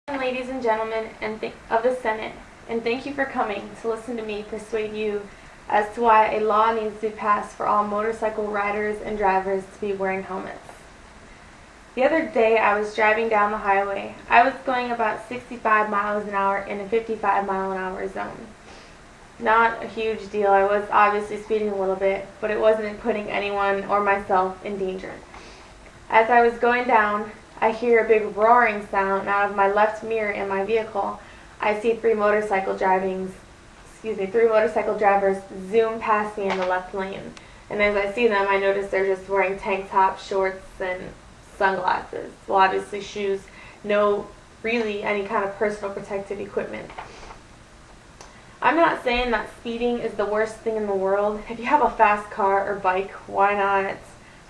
Ladies and gentlemen of the Senate, and thank you for coming to listen to me persuade you as to why a law needs to be passed for all motorcycle riders and drivers to be wearing helmets. The other day I was driving down the highway. I was going about 65 miles an hour in a 55 mile an hour zone. Not a huge deal. I was obviously speeding a little bit, but it wasn't putting anyone or myself in danger. As I was going down, I hear a big roaring sound out of my left mirror in my vehicle. I see three motorcycle drivers zoom past me in the left lane. And as I see them, I notice they're just wearing tank tops, shorts, and sunglasses. Well, obviously shoes, no really any kind of personal protective equipment. I'm not saying that speeding is the worst thing in the world. If you have a fast car or bike, why not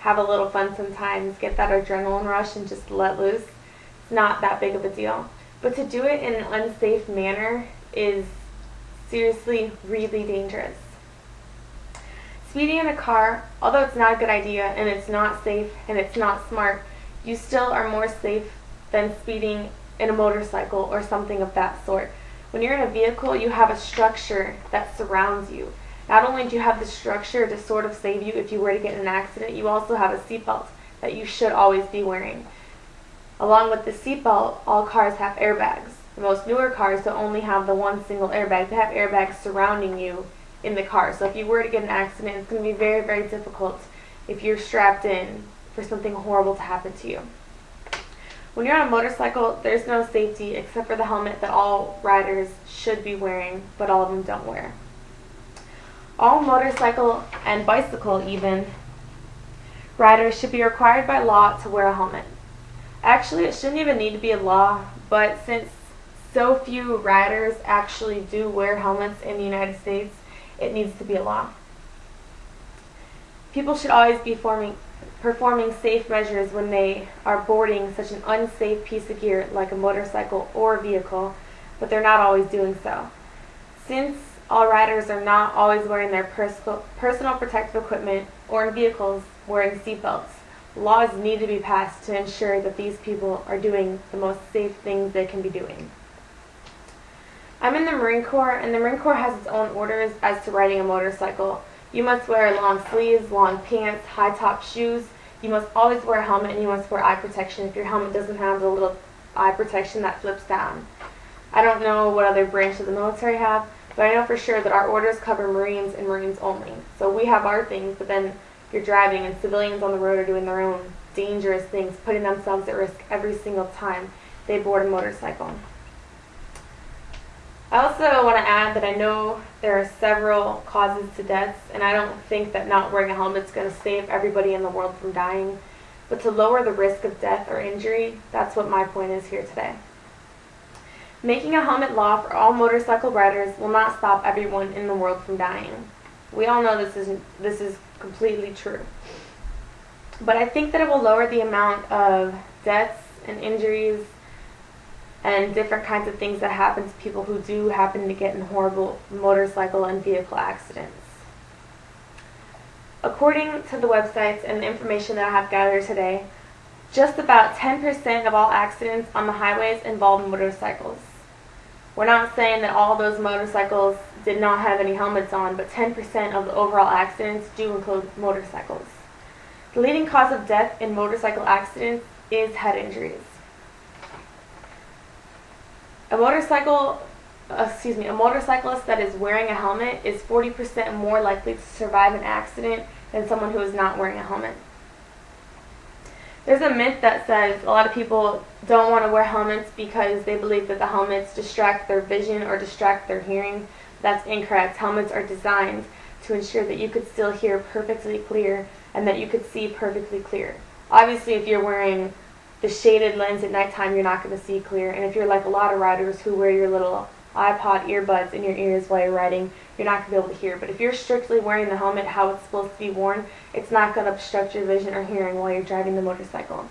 have a little fun sometimes, get that adrenaline rush and just let loose? It's not that big of a deal. But to do it in an unsafe manner is seriously really dangerous. Speeding in a car, although it's not a good idea and it's not safe and it's not smart, you still are more safe than speeding in a motorcycle or something of that sort. When you're in a vehicle, you have a structure that surrounds you. Not only do you have the structure to sort of save you if you were to get in an accident, you also have a seatbelt that you should always be wearing. Along with the seatbelt, all cars have airbags. The most newer cars don't only have the one single airbag, they have airbags surrounding you in the car. So if you were to get in an accident, it's going to be very, very difficult if you're strapped in for something horrible to happen to you. When you're on a motorcycle, there's no safety except for the helmet that all riders should be wearing, but all of them don't wear. All motorcycle and bicycle even riders should be required by law to wear a helmet. Actually, it shouldn't even need to be a law, but since so few riders actually do wear helmets in the United States, it needs to be a law. People should always be performing safe measures when they are boarding such an unsafe piece of gear like a motorcycle or vehicle, but they're not always doing so. Since all riders are not always wearing their personal protective equipment or in vehicles wearing seatbelts, laws need to be passed to ensure that these people are doing the most safe things they can be doing. I'm in the Marine Corps, and the Marine Corps has its own orders as to riding a motorcycle. You must wear long sleeves, long pants, high-top shoes. You must always wear a helmet, and you must wear eye protection if your helmet doesn't have the little eye protection that flips down. I don't know what other branch of the military have, but I know for sure that our orders cover Marines and Marines only. So we have our things, but then you're driving and civilians on the road are doing their own dangerous things, putting themselves at risk every single time they board a motorcycle. I also want to add that I know there are several causes to deaths, and I don't think that not wearing a helmet is going to save everybody in the world from dying. But to lower the risk of death or injury, that's what my point is here today. Making a helmet law for all motorcycle riders will not stop everyone in the world from dying. We all know this is completely true. But I think that it will lower the amount of deaths and injuries and different kinds of things that happen to people who do happen to get in horrible motorcycle and vehicle accidents. According to the websites and the information that I have gathered today, just about 10% of all accidents on the highways involve motorcycles. We're not saying that all those motorcycles did not have any helmets on, but 10% of the overall accidents do include motorcycles. The leading cause of death in motorcycle accidents is head injuries. A motorcyclist that is wearing a helmet is 40% more likely to survive an accident than someone who is not wearing a helmet. There's a myth that says a lot of people don't want to wear helmets because they believe that the helmets distract their vision or distract their hearing. That's incorrect. Helmets are designed to ensure that you could still hear perfectly clear and that you could see perfectly clear. Obviously, if you're wearing the shaded lens at nighttime, you're not going to see clear. And if you're like a lot of riders who wear your little iPod earbuds in your ears while you're riding, you're not going to be able to hear. But if you're strictly wearing the helmet how it's supposed to be worn, it's not going to obstruct your vision or hearing while you're driving the motorcycle.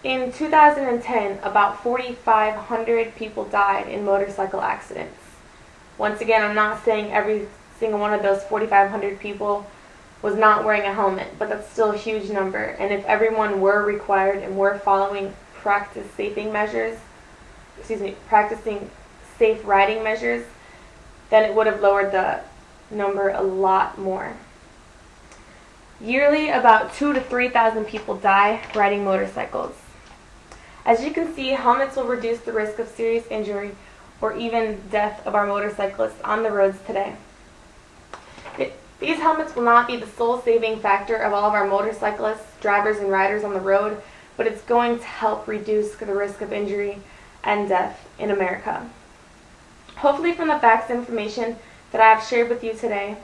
In 2010, about 4,500 people died in motorcycle accidents. Once again, I'm not saying every single one of those 4,500 people was not wearing a helmet, but that's still a huge number. And if everyone were required and were following practicing safe riding measures, then it would have lowered the number a lot more. Yearly, about 2,000 to 3,000 people die riding motorcycles. As you can see, helmets will reduce the risk of serious injury or even death of our motorcyclists on the roads today. These helmets will not be the sole saving factor of all of our motorcyclists, drivers, and riders on the road, but it's going to help reduce the risk of injury and death in America. Hopefully from the facts and information that I have shared with you today,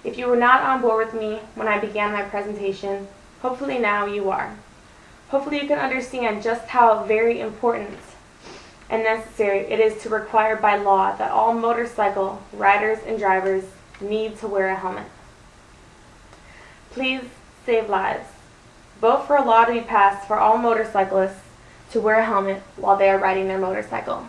if you were not on board with me when I began my presentation, hopefully now you are. Hopefully you can understand just how very important and necessary it is to require by law that all motorcycle riders and drivers need to wear a helmet. Please save lives. Vote for a law to be passed for all motorcyclists to wear a helmet while they are riding their motorcycle.